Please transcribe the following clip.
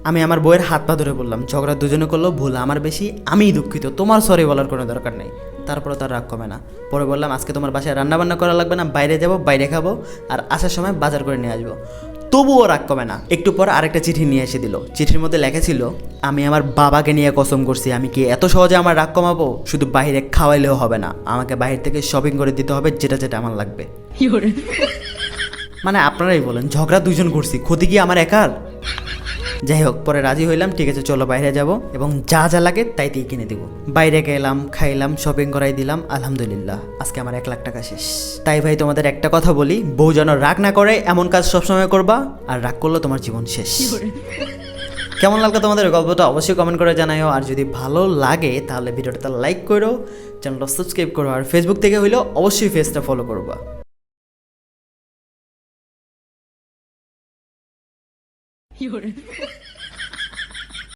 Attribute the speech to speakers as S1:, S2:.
S1: আমি আমার বইয়ের হাত পা ধরে বললাম, ঝগড়া দুজনে করলো, ভুল আমার বেশি, আমিই দুঃখিত, তোমার সরি বলার কোনো দরকার নেই। তারপরে তার রাগ কমে না। পরে বললাম আজকে তোমার বাসায় রান্নাবান্না করা লাগবে না, বাইরে যাবো, বাইরে খাবো, আর আসার সময় বাজার করে নিয়ে আসবো। তবুও রাগ কমে না। একটু পর আরেকটা চিঠি নিয়ে এসে দিল। চিঠির মধ্যে লেখা ছিল, আমি আমার বাবাকে নিয়ে কসম করছি, আমি কি এত সহজে আমার রাগ কমাবো? শুধু বাইরে খাওয়াইলেও হবে না, আমাকে বাইরে থেকে শপিং করে দিতে হবে, যেটা যেটা আমার লাগবে। মানে আপনারাই বলেন, ঝগড়া দুজন করছি, ক্ষতি কি আমার একার? যাই হোক, পরে রাজি হইলাম, ঠিক আছে চলো বাইরে যাব, এবং যা যা লাগে তাইতেই কিনে দিব। বাইরে গেলাম, খাইলাম, শপিং করাই দিলাম, আলহামদুলিল্লাহ আজকে আমার 1,00,000 টাকা শেষ। তাই ভাই তোমাদের একটা কথা বলি, বউ যেন রাগ না করে এমন কাজ সবসময় করবা, আর রাগ করলে তোমার জীবন শেষ। কেমন লাগলো তোমাদের গল্পটা অবশ্যই কমেন্ট করে জানাও, আর যদি ভালো লাগে তাহলে ভিডিওটা লাইক করো, চ্যানেলটা সাবস্ক্রাইব করো, আর ফেসবুক থেকে হইলেও অবশ্যই পেজটা ফলো করবা।
S2: 有人。